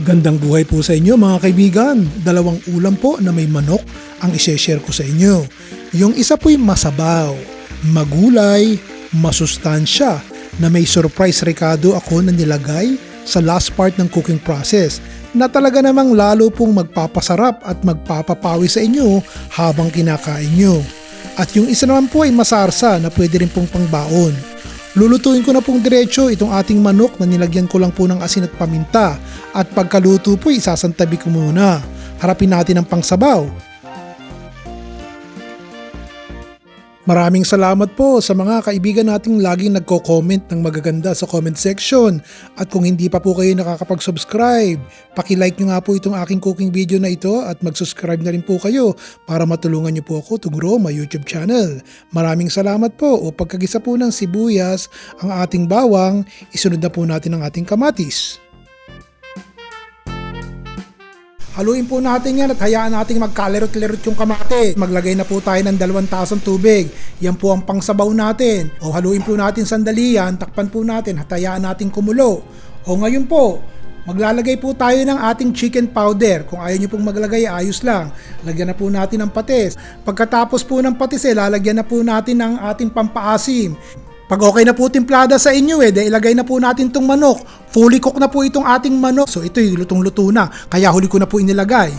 Gandang buhay po sa inyo mga kaibigan. Dalawang ulam po na may manok ang isi-share ko sa inyo. Yung isa po'y masabaw, magulay, masustansya na may surprise recado ako na nilagay sa last part ng cooking process na talaga namang lalo pong magpapasarap at magpapapawi sa inyo habang kinakain nyo. At yung isa naman po ay masarsa na pwede rin pong pangbaon. Lulutuin ko na pong diretso itong ating manok na nilagyan ko lang po ng asin at paminta at pagkaluto po isasantabi ko muna. Harapin natin ang pangsabaw. Maraming salamat po sa mga kaibigan nating laging nagko-comment ng magaganda sa comment section. At kung hindi pa po kayo nakakapag-subscribe, paki-like nyo nga po itong aking cooking video na ito at mag-subscribe na rin po kayo para matulungan nyo po ako to grow my YouTube channel. Maraming salamat po. O pagkagisa po ng sibuyas ang ating bawang, isunod na po natin ang ating kamatis. Haluin po natin yan at hayaan nating magkalerot-lerot yung kamate. Maglagay na po tayo ng 2 tasang tubig. Yan po ang pangsabaw natin. O haluin po natin sandali yan, takpan po natin at hayaan nating kumulo. O ngayon po, maglalagay po tayo ng ating chicken powder. Kung ayaw nyo pong maglagay, ayos lang. Lagyan na po natin ng patis. Pagkatapos po ng patis, lalagyan na po natin ng ating pampaasim. Pag okay na po timplada sa inyo ilagay na po natin itong manok. Fully cook na po itong ating manok. So ito'y lutong-luto na, kaya huli ko na po inilagay.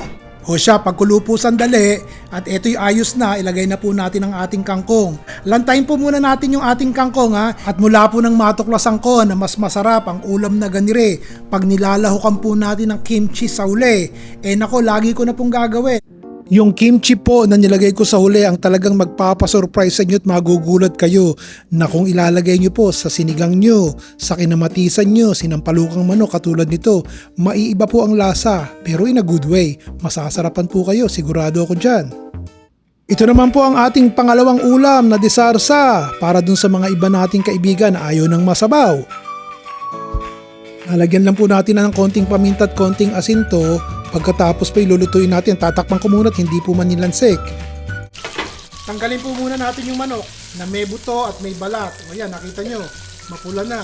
O siya, pagkulo po sandali at ito'y ayos na, ilagay na po natin ang ating kangkong. Lantayin po muna natin yung ating kangkong at mula po ng matuklasan ko na mas masarap ang ulam na ganire pag nilalahukan po natin ng kimchi sa uli. Nako, lagi ko na pong gagawin. Yung kimchi po na nilagay ko sa huli ang talagang magpapasurprise sa inyo at magugulat kayo na kung ilalagay nyo po sa sinigang nyo, sa kinamatisan nyo, sinampalukang manok katulad nito, maiiba po ang lasa pero in a good way. Masasarapan po kayo, sigurado ako dyan. Ito naman po ang ating pangalawang ulam na desarsa para dun sa mga iba nating kaibigan na ayaw ng masabaw. Lalagyan lang po natin ng konting paminta at konting asin to. Pagkatapos pa ilulutuin natin, tatakpan ko muna at hindi po manilansik. Tanggalin po muna natin yung manok na may buto at may balat. Ayan, nakita nyo, mapula na.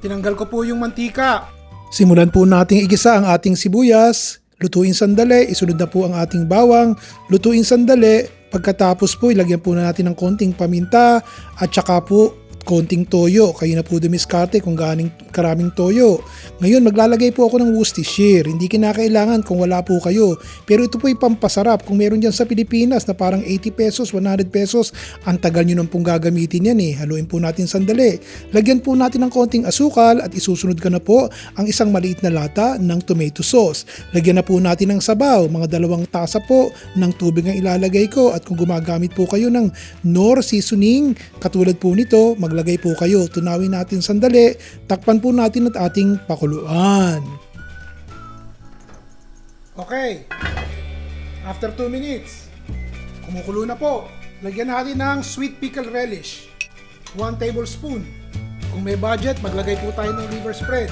Tinanggal ko po yung mantika. Simulan po nating igisa ang ating sibuyas. Lutuin sandali, isunod na po ang ating bawang. Lutuin sandali, pagkatapos po ilagyan po na natin ng konting paminta at saka po konting toyo. Kayo na po dumiskarte kung ganing karaming toyo. Ngayon maglalagay po ako ng Worcestershire. Hindi kinakailangan kung wala po kayo. Pero ito po ay pampasarap. Kung meron dyan sa Pilipinas na parang 80 pesos, 100 pesos, ang tagal nyo nang pong gagamitin yan Haluin po natin sandali. Lagyan po natin ng konting asukal at isusunod ka na po ang isang maliit na lata ng tomato sauce. Lagyan na po natin ng sabaw. Mga 2 tasa po ng tubig ang ilalagay ko. At kung gumagamit po kayo ng Knorr seasoning, katulad po nito, maglagay po kayo. Tunawin natin sandali. Takpan po natin at ating pakuluan. Okay. After 2 minutes, kumukulo na po. Lagyan natin ng sweet pickle relish. 1 tablespoon. Kung may budget, maglagay po tayo ng liver spread.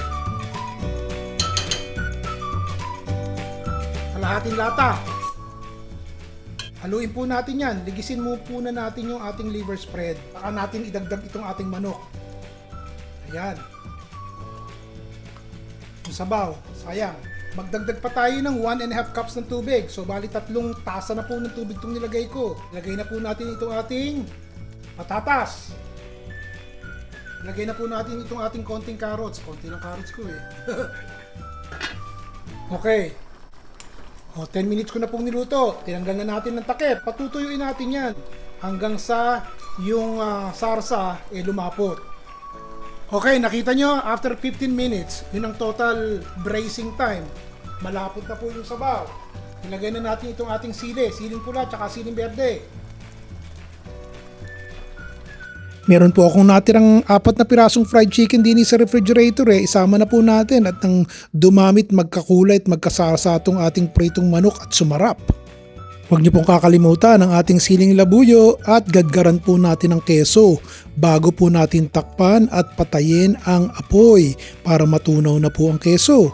Kalahating lata. Haluin po natin yan. Ligisin mo po na natin yung ating liver spread. Saka natin idagdag itong ating manok. Ayan. Yung sabaw. Sayang. Magdagdag pa tayo ng 1.5 cups ng tubig. So bali 3 tasa na po ng tubig itong nilagay ko. Ilagay na po natin itong ating patatas. Ilagay na po natin itong ating konting carrots. Konti ng carrots ko Okay. 10 minutes ko na pong niluto. Tinanggal na natin ng takip. Patutuyuin natin yan hanggang sa yung sarsa lumapot. Okay, nakita nyo, after 15 minutes, yun ang total braising time. Malapot na po yung sabaw. Ilagay na natin itong ating sili, siling pula, tsaka siling berde. Meron po akong natirang 4 na pirasong fried chicken din sa refrigerator Isama na po natin at nang dumamit magkakulay at magkasasa itong ating pritong manok at sumarap. Huwag niyo pong kakalimutan ang ating siling labuyo at gadgaran po natin ng keso bago po natin takpan at patayin ang apoy para matunaw na po ang keso.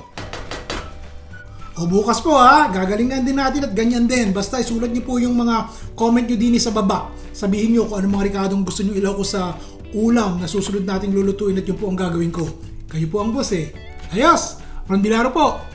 O bukas po ha, gagalingan din natin at ganyan din. Basta isulat niyo po yung mga comment niyo din sa baba. Sabihin niyo kung anong mga rikadong gusto niyo ilaw ko sa ulam na susunod nating lulutuin at yun po ang gagawin ko. Kayo po ang boss eh. Ayos! Ron Bilaro po.